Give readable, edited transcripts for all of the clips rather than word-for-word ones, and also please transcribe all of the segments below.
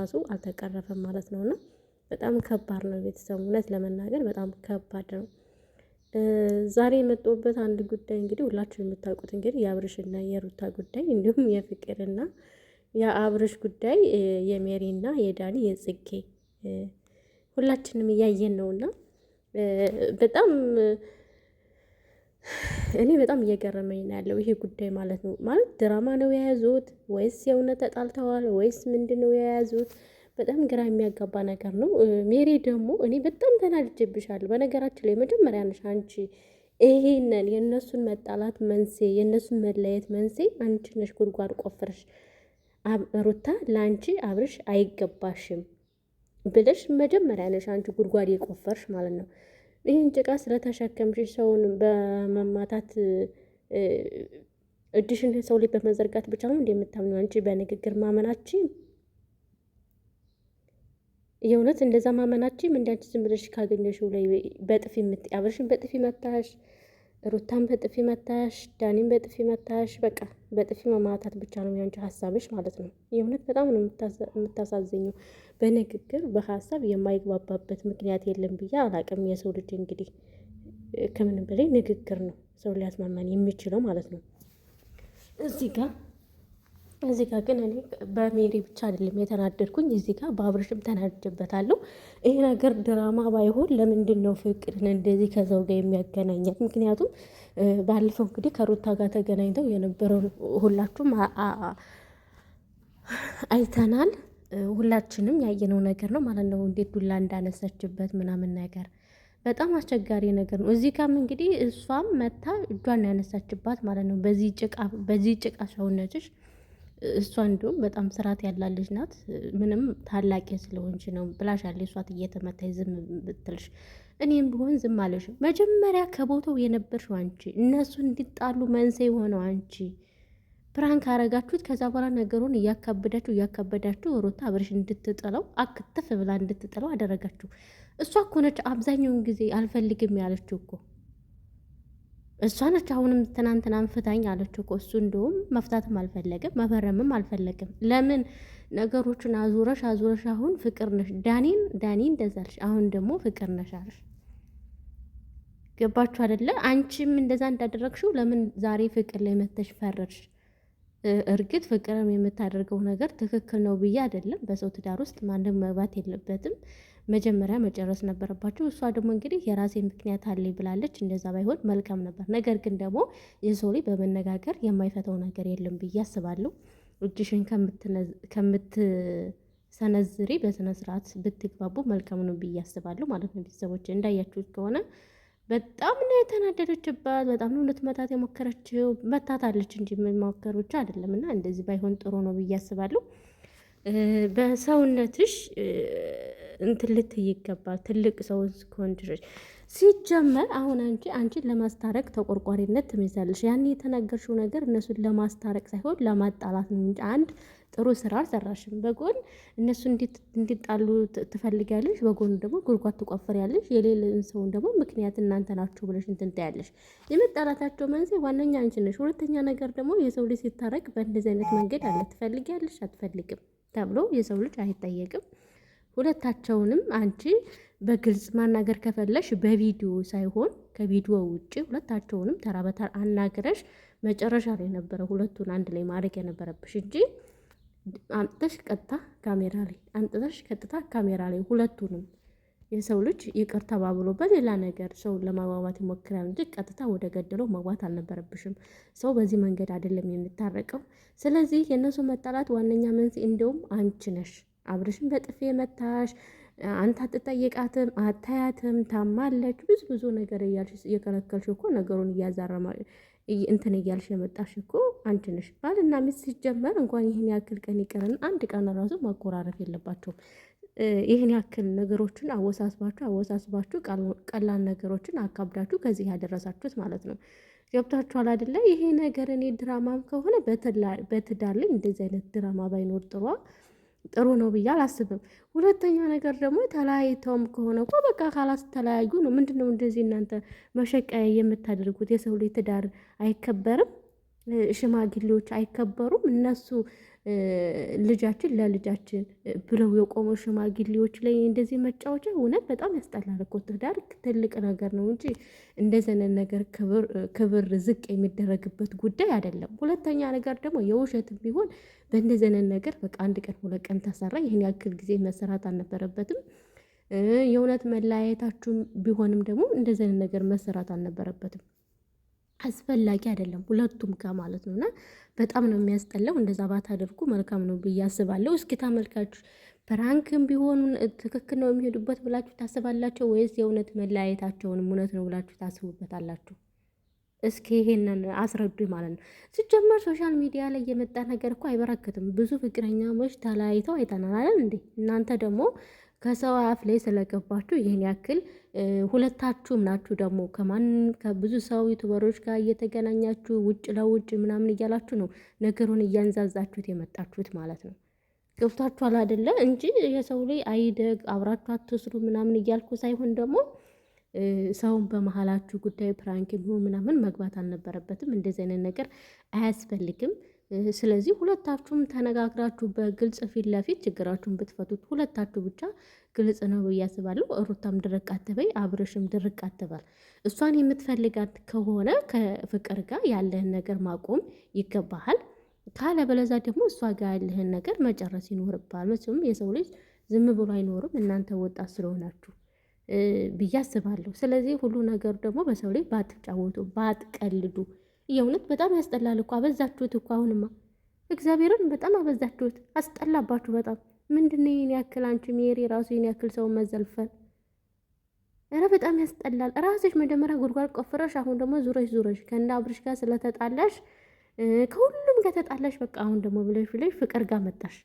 ራሱ አልተቀረፈም ማለት ነውና በጣም ከባድ ነው። ቤተሰብ እውነት ለመናገር በጣም ከባድ ነው። ዛሬ የመጣሁበት አንድ ጉዳይ እንግዲህ ሁላችሁም የምታውቁት እንግዲህ የአብርሽና የሩታ ጉዳይ እንዲሁም የፍቅርና የአብርሽ ጉዳይ የሜሪና የዳኒ የጽጌ ሁላችንም እያየን ነውና በጣም እኔ በጣም እየገረመኝ ነው ያለው ይሄ ጉዳይ ማለት ነው። ማለት ድራማ ነው የያዙት ወይስ የእውነት ተጣልተዋል ወይስ ምንድነው የያዙት? በጣም ግራ የሚያጋባ ነገር ነው። ሜሪ ደግሞ እኔ በጣም ተናድጄብሻለሁ። በነገራችን ላይ መጀመሪያ ነሽ አንቺ ይሄንን የእነሱን መጣላት መንስኤ የእነሱን መለየት መንስኤ አንቺ ነሽ። ጉድጓድ ቆፍረሽ ሩታ ለአንቺ አብርሽ አይገባሽም ብለሽ መጀመሪያ ነሽ አንቺ ጉድጓድ የቆፈርሽ ማለት ነው። ይህን ጭቃ ስለተሸከምሽ ሰውን በመማታት እጅሽን ሰው ላይ በመዘርጋት ብቻ ነው እንደምታምኑ አንቺ በንግግር ማመናችን የእውነት እንደዛ ማመናችን እንዳንቺ ዝም ብለሽ ካገኘሽው ላይ በጥፊ አብርሽን በጥፊ መታሽ፣ ሩታን በጥፊ መታሽ፣ ዳኒን በጥፊ መታሽ። በቃ በጥፊ መማታት ብቻ ነው ያንቺ ሀሳብሽ ማለት ነው። የእውነት በጣም ነው የምታሳዝኘው። በንግግር በሀሳብ የማይግባባበት ምክንያት የለም ብዬ አላቅም። የሰው ልጅ እንግዲህ ከምንም በላይ ንግግር ነው ሰው ሊያስማማን የሚችለው ማለት ነው። እዚህ ጋር ግን እኔ በሜሪ ብቻ አይደለም የተናደድኩኝ፣ እዚህ ጋር በአብርሽም ተናድጄበታለሁ። ይሄ ነገር ድራማ ባይሆን ለምንድን ነው ፍቅርን እንደዚህ ከሰው ጋር የሚያገናኛት? ምክንያቱም ባለፈው እንግዲህ ከሩታ ጋር ተገናኝተው የነበረው ሁላችሁም አይተናል። ሁላችንም ያየነው ነገር ነው ማለት ነው። እንዴት ዱላ እንዳነሳችበት ምናምን ነገር በጣም አስቸጋሪ ነገር ነው። እዚህ ጋርም እንግዲህ እሷም መታ እጇን ያነሳችባት ማለት ነው። በዚህ ጭቃ ሰውነትሽ እሷ እንዲሁም በጣም ስርዓት ያላለች ናት። ምንም ታላቂ ስለሆንች ነው ብላሻለች። እሷት እየተመታች ዝም ብትልሽ እኔም ቢሆን ዝም አለሽ። መጀመሪያ ከቦታው የነበርሽው አንቺ፣ እነሱ እንዲጣሉ መንስኤ የሆነው አንቺ ፕራንክ አረጋችሁት። ከዛ በኋላ ነገሩን እያካበዳችሁ ሩታ አብርሽ እንድትጥለው አክተፍ ብላ እንድትጥለው አደረጋችሁ። እሷ እኮ ነች አብዛኛውን ጊዜ አልፈልግም ያለችው እኮ እሷ ነች። አሁንም ትናንትና ፍታኝ አለችው እኮ እሱ እንደውም መፍታትም አልፈለገም መፈረምም አልፈለገም። ለምን ነገሮችን አዙረሽ አሁን ፍቅር ነሽ ዳኒ እንደዛልሽ፣ አሁን ደግሞ ፍቅር ነሽ አለሽ። ገባችሁ አይደለ? አንቺም እንደዛ እንዳደረግሽው ለምን ዛሬ ፍቅር ላይ መተሽ ፈረድሽ? እርግጥ ፍቅርም የምታደርገው ነገር ትክክል ነው ብዬ አይደለም። በሰው ትዳር ውስጥ ማንም መግባት የለበትም። መጀመሪያ መጨረስ ነበረባችሁ። እሷ ደግሞ እንግዲህ የራሴ ምክንያት አለኝ ብላለች። እንደዛ ባይሆን መልካም ነበር። ነገር ግን ደግሞ የሰው ልጅ በመነጋገር የማይፈታው ነገር የለም ብዬ አስባለሁ። እጅሽን ከምትሰነዝሪ በስነ ስርዓት ብትግባቡ መልካም ነው ብዬ አስባለሁ ማለት ነው። ቤተሰቦች እንዳያችሁት ከሆነ በጣም ነው የተናደደችባት። በጣም ነው ልትመታት የሞከረችው። መታታለች እንጂ መሞከር ብቻ አይደለም። እና እንደዚህ ባይሆን ጥሩ ነው ብዬ አስባለሁ። በሰውነትሽ እንትን ልትይ ይገባል። ትልቅ ሰው እስከሆን ድረስ ሲጀመር አሁን አንቺን ለማስታረቅ ተቆርቋሪነት ትመስያለሽ። ያን የተናገርሽው ነገር እነሱን ለማስታረቅ ሳይሆን ለማጣላት ነው እንጂ አንድ ጥሩ ስራ አልሰራሽም። በጎን እነሱ እንዲጣሉ ትፈልጊያለሽ፣ በጎን ደግሞ ጉድጓድ ትቆፍሪያለሽ። የሌለን ሰውን ደግሞ ምክንያት እናንተ ናችሁ ብለሽ እንትን ትያለሽ። የመጣላታቸው መንስኤ ዋነኛ አንቺ ነሽ። ሁለተኛ ነገር ደግሞ የሰው ልጅ ሲታረቅ በእንደዚህ አይነት መንገድ አለ። ትፈልጊያለሽ አትፈልግም ተብሎ የሰው ልጅ አይጠየቅም። ሁለታቸውንም አንቺ በግልጽ ማናገር ከፈለሽ በቪዲዮ ሳይሆን ከቪዲዮ ውጭ ሁለታቸውንም ተራ በተራ አናግረሽ መጨረሻ ላይ ነበረ ሁለቱን አንድ ላይ ማድረግ የነበረብሽ እንጂ አንጥተሽ ቀጥታ ካሜራ ላይ ሁለቱንም የሰው ልጅ ይቅር ተባብሎ በሌላ ነገር ሰውን ለማግባባት ይሞክራል እንጂ ቀጥታ ወደ ገደለው መግባት አልነበረብሽም። ሰው በዚህ መንገድ አይደለም የሚታረቀው። ስለዚህ የእነሱ መጣላት ዋነኛ መንስኤ እንደውም አንቺ ነሽ። አብርሽን በጥፊ መታሽ። አንተ አትጠይቃትም፣ አታያትም፣ ታማለች፣ ብዙ ነገር እያልሽ እየከለከልሽ እኮ ነገሩን እያዛረማ እንትን እያልሽ የመጣሽ እኮ አንቺ ነሽ። ባልና ሚስት ሲጀመር እንኳን ይህን ያክል ቀን ይቀርን አንድ ቀን ራሱ ማቆራረፍ የለባቸውም። ይህን ያክል ነገሮችን አወሳስባችሁ ቀላል ነገሮችን አካብዳችሁ ከዚህ ያደረሳችሁት ማለት ነው። ገብታችኋል አይደለ? ይሄ ነገር እኔ ድራማም ከሆነ በትዳር ላይ እንደዚህ አይነት ድራማ ባይኖር ጥሩ ነው ብዬ አላስብም። ሁለተኛ ነገር ደግሞ ተለያይተውም ከሆነ እኮ በቃ ካላስ ተለያዩ ነው። ምንድነው እንደዚህ እናንተ መሸቀያ የምታደርጉት? የሰው ልጅ ትዳር አይከበርም ሽማግሌዎች አይከበሩም? እነሱ ልጃችን ለልጃችን ብለው የቆሙ ሽማግሌዎች ላይ እንደዚህ መጫወቻ እውነት በጣም ያስጠላል እኮ። ትዳር ትልቅ ነገር ነው እንጂ እንደዘነን ነገር ክብር ዝቅ የሚደረግበት ጉዳይ አይደለም። ሁለተኛ ነገር ደግሞ የውሸትም ቢሆን በእንደዘነን ነገር በቃ አንድ ቀን 2 ቀን ተሰራ፣ ይህን ያክል ጊዜ መሰራት አልነበረበትም። የእውነት መለያየታችሁም ቢሆንም ደግሞ እንደዘነን ነገር መሰራት አልነበረበትም። አስፈላጊ አይደለም ሁለቱም ጋር ማለት ነው። እና በጣም ነው የሚያስጠላው። እንደዛ ባታደርጉ መልካም ነው ብዬ አስባለሁ። እስኪ ተመልካችሁ ፕራንክም ቢሆኑ ትክክል ነው የሚሄዱበት ብላችሁ ታስባላችሁ ወይስ የእውነት መለያየታቸውንም እውነት ነው ብላችሁ ታስቡበታላችሁ? እስኪ ይሄንን አስረዱ ማለት ነው። ሲጀመር ሶሻል ሚዲያ ላይ የመጣ ነገር እኮ አይበረክትም። ብዙ ፍቅረኛሞች ተለያይተው አይተናል እንዴ? እናንተ ደግሞ ከሰው አፍ ላይ ስለገባችሁ ይህን ያክል ሁለታችሁም ናችሁ ደግሞ ከብዙ ሰው ዩቱበሮች ጋር እየተገናኛችሁ ውጭ ለውጭ ምናምን እያላችሁ ነው ነገሩን እያንዛዛችሁት የመጣችሁት ማለት ነው። ገብቷችኋል አይደለ? እንጂ የሰው ላይ አይደግ አብራችሁ አትስሩ ምናምን እያልኩ ሳይሆን ደግሞ ሰውን በመሀላችሁ ጉዳይ ፕራንክ ቢሆን ምናምን መግባት አልነበረበትም። እንደዚህ አይነት ነገር አያስፈልግም። ስለዚህ ሁለታችሁም ተነጋግራችሁ በግልጽ ፊት ለፊት ችግራችሁን ብትፈቱት ሁለታችሁ ብቻ ግልጽ ነው ብዬ አስባለሁ። ሩታም ድርቅ አትበይ፣ አብርሽም ድርቅ አትበል። እሷን የምትፈልጋት ከሆነ ከፍቅር ጋር ያለህን ነገር ማቆም ይገባሃል። ካለበለዛ ደግሞ እሷ ጋር ያለህን ነገር መጨረስ ይኖርብሃል። መቼም የሰው ልጅ ዝም ብሎ አይኖርም፣ እናንተ ወጣት ስለሆናችሁ ብዬ አስባለሁ። ስለዚህ ሁሉ ነገር ደግሞ በሰው ልጅ ባትጫወቱ፣ ባትቀልዱ። የእውነት በጣም ያስጠላል እኮ አበዛችሁት እኮ። አሁንማ እግዚአብሔርን በጣም አበዛችሁት፣ አስጠላባችሁ በጣም። ምንድን ነው ይህን ያክል አንቺ ሜሪ ራሱ ይህን ያክል ሰው መዘልፈን? ኧረ በጣም ያስጠላል። ራስሽ መጀመሪያ ጉድጓድ ቆፍረሽ አሁን ደግሞ ዙረሽ ከእነ አብርሽ ጋር ስለተጣላሽ ከሁሉም ጋር ተጣላሽ። በቃ አሁን ደግሞ ብለሽ ፍቅር ጋር መጣሽ።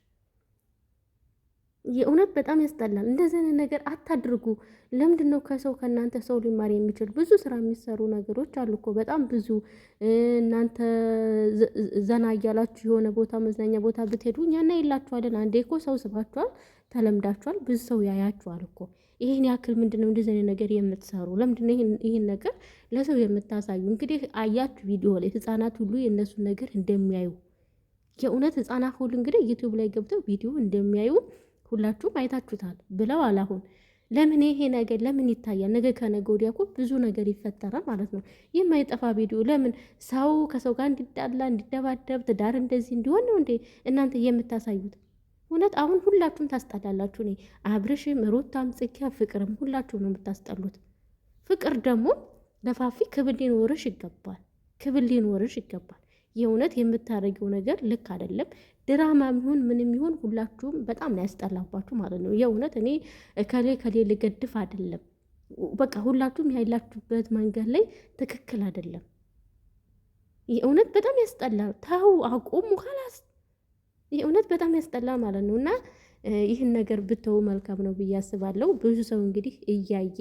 የእውነት በጣም ያስጠላል። እንደዚህ አይነት ነገር አታድርጉ። ለምንድን ነው ከሰው ከእናንተ ሰው ሊማር የሚችል ብዙ ስራ የሚሰሩ ነገሮች አሉ እኮ በጣም ብዙ። እናንተ ዘና እያላችሁ የሆነ ቦታ መዝናኛ ቦታ ብትሄዱ እኛና የላችኋለን። አንዴ እኮ ሰው ስባችኋል፣ ተለምዳችኋል፣ ብዙ ሰው ያያችኋል እኮ። ይህን ያክል ምንድን ነው እንደዚህ አይነት ነገር የምትሰሩ? ለምንድን ነው ይህን ነገር ለሰው የምታሳዩ? እንግዲህ አያችሁ ቪዲዮ ላይ ህፃናት ሁሉ የእነሱን ነገር እንደሚያዩ የእውነት ህፃናት ሁሉ እንግዲህ ዩቲዩብ ላይ ገብተው ቪዲዮ እንደሚያዩ ሁላችሁም አይታችሁታል ብለው አላሁን ለምን ይሄ ነገር ለምን ይታያል? ነገ ከነገ ወዲያ እኮ ብዙ ነገር ይፈጠራል ማለት ነው። የማይጠፋ ቪዲዮ ለምን ሰው ከሰው ጋር እንዲጣላ እንዲደባደብ ትዳር እንደዚህ እንዲሆን ነው እንዴ እናንተ የምታሳዩት? እውነት አሁን ሁላችሁም ታስጠላላችሁ። እኔ አብርሽም ሩታም ጽጌያ ፍቅርም ሁላችሁም ነው የምታስጠሉት። ፍቅር ደግሞ ለፋፊ ክብር ሊኖርሽ ይገባል፣ ክብር ሊኖርሽ ይገባል። የእውነት የምታደርገው ነገር ልክ አይደለም። ድራማ የሚሆን ምንም ይሆን ሁላችሁም በጣም ነው ያስጠላባችሁ ማለት ነው። የእውነት እኔ ከሌ ልገድፍ አይደለም። በቃ ሁላችሁም ያላችሁበት መንገድ ላይ ትክክል አይደለም። የእውነት በጣም ያስጠላል። ተው አቁሙ፣ ኸላስ። የእውነት በጣም ያስጠላል ማለት ነው። እና ይህን ነገር ብተው መልካም ነው ብዬ አስባለሁ። ብዙ ሰው እንግዲህ እያየ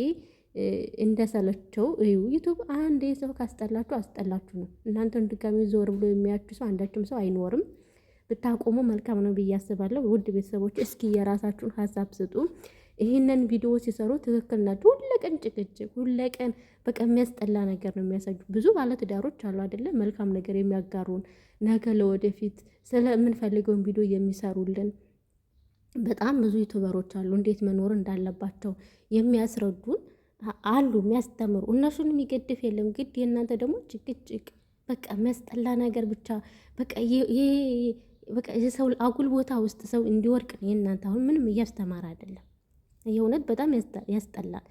እንደሰለቸው እዩ። ዩቱብ አንድ ሰው ካስጠላችሁ አስጠላችሁ ነው። እናንተን ድጋሚ ዞር ብሎ የሚያችሁ ሰው አንዳችም ሰው አይኖርም። ብታቆሙ መልካም ነው ብዬ አስባለሁ። ውድ ቤተሰቦች እስኪ የራሳችሁን ሀሳብ ስጡ። ይህንን ቪዲዮ ሲሰሩ ትክክል ናቸው። ሁለቀን ጭቅጭቅ፣ ሁለቀን በቃ የሚያስጠላ ነገር ነው የሚያሳዩ። ብዙ ባለትዳሮች አሉ አይደለ? መልካም ነገር የሚያጋሩን ነገ ለወደፊት ስለምንፈልገውን ቪዲዮ የሚሰሩልን በጣም ብዙ ዩቱበሮች አሉ። እንዴት መኖር እንዳለባቸው የሚያስረዱን አሉ፣ የሚያስተምሩ። እነሱን የሚገድፍ የለም። ግድ የእናንተ ደግሞ ጭቅጭቅ፣ በቃ የሚያስጠላ ነገር ብቻ በቃ የሰው አጉል ቦታ ውስጥ ሰው እንዲወርቅ ነው የእናንተ። አሁን ምንም እያስተማረ አይደለም። የእውነት በጣም ያስጠላል።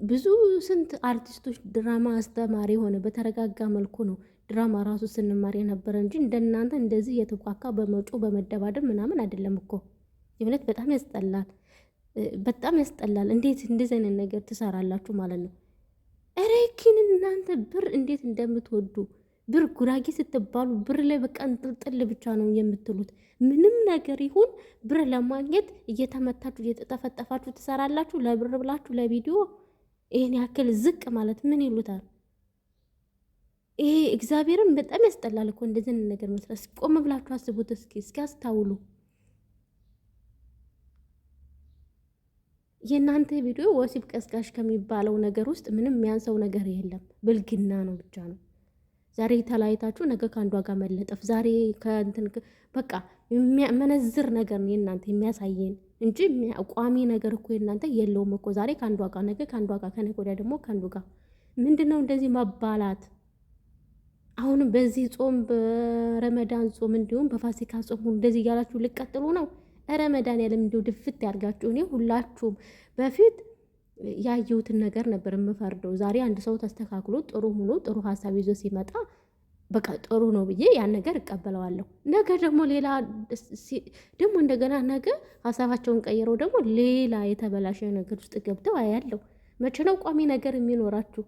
ብዙ ስንት አርቲስቶች ድራማ አስተማሪ የሆነ በተረጋጋ መልኩ ነው ድራማ ራሱ ስንማር የነበረ እንጂ እንደናንተ እንደዚህ የተቋካ በመጮ በመደባደብ ምናምን አይደለም እኮ። የእውነት በጣም ያስጠላል፣ በጣም ያስጠላል። እንዴት እንደዚህ አይነት ነገር ትሰራላችሁ ማለት ነው? ኧረ ግን እናንተ ብር እንዴት እንደምትወዱ ብር ጉራጌ ስትባሉ ብር ላይ በቃ እንጥልጥል ብቻ ነው የምትሉት። ምንም ነገር ይሁን ብር ለማግኘት እየተመታችሁ እየተጠፈጠፋችሁ ትሰራላችሁ። ለብር ብላችሁ ለቪዲዮ ይሄን ያክል ዝቅ ማለት ምን ይሉታል? ይሄ እግዚአብሔርን በጣም ያስጠላል እኮ እንደዚህ ነገር መስራት። ቆም ብላችሁ አስቡት እስኪ አስታውሉ። የእናንተ ቪዲዮ ወሲብ ቀስቃሽ ከሚባለው ነገር ውስጥ ምንም የሚያንሰው ነገር የለም። ብልግና ነው ብቻ ነው። ዛሬ ተለያይታችሁ ነገ ከአንዷ ጋር መለጠፍ፣ ዛሬ ከእንትን በቃ መነዝር ነገር ነው የእናንተ የሚያሳየን እንጂ ቋሚ ነገር እኮ የእናንተ የለውም እኮ። ዛሬ ከአንዷ ጋር፣ ነገ ከአንዷ ጋር፣ ከነገ ወዲያ ደግሞ ከአንዱ ጋር። ምንድን ነው እንደዚህ መባላት? አሁንም በዚህ ጾም በረመዳን ጾም እንዲሁም በፋሲካ ጾም እንደዚህ እያላችሁ ልቀጥሉ ነው? ረመዳን ያለም እንዲሁ ድፍት ያድርጋችሁ። እኔ ሁላችሁም በፊት ያየሁትን ነገር ነበር የምፈርደው። ዛሬ አንድ ሰው ተስተካክሎ ጥሩ ሆኖ ጥሩ ሀሳብ ይዞ ሲመጣ በቃ ጥሩ ነው ብዬ ያን ነገር እቀበለዋለሁ። ነገ ደግሞ ሌላ ደግሞ እንደገና ነገ ሀሳባቸውን ቀይረው ደግሞ ሌላ የተበላሸ ነገር ውስጥ ገብተው አያለሁ። መቼ ነው ቋሚ ነገር የሚኖራችሁ?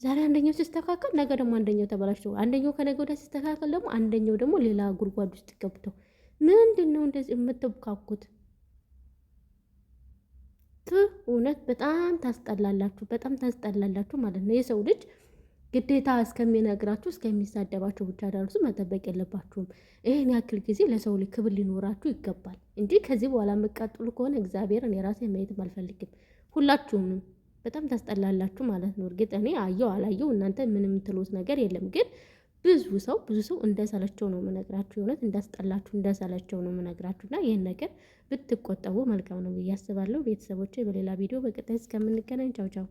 ዛሬ አንደኛው ሲስተካከል ነገ ደግሞ አንደኛው ተበላሽቶ፣ አንደኛው ከነገ ወዲያ ሲስተካከል ደግሞ አንደኛው ደግሞ ሌላ ጉድጓድ ውስጥ ገብተው ምንድን ነው እንደዚህ የምትብካኩት? እውነት በጣም ታስጠላላችሁ፣ በጣም ታስጠላላችሁ ማለት ነው። የሰው ልጅ ግዴታ እስከሚነግራችሁ እስከሚሳደባችሁ ብቻ ደርሱ መጠበቅ የለባችሁም። ይህን ያክል ጊዜ ለሰው ልጅ ክብር ሊኖራችሁ ይገባል እንጂ ከዚህ በኋላ የምትቀጥሉ ከሆነ እግዚአብሔርን የራሴ ማየትም አልፈልግም። ሁላችሁንም በጣም ታስጠላላችሁ ማለት ነው። እርግጥ እኔ አየው አላየው እናንተ ምንም ትሉት ነገር የለም። ግን ብዙ ሰው እንደሰለቸው ነው የምነግራችሁ። የእውነት እንዳስጠላችሁ እንደሰለቸው ነው የምነግራችሁ። እና ይህን ነገር ብትቆጠቡ መልካም ነው ብዬ አስባለሁ። ቤተሰቦቼ በሌላ ቪዲዮ በቀጣይ እስከምንገናኝ ቻው ቻው።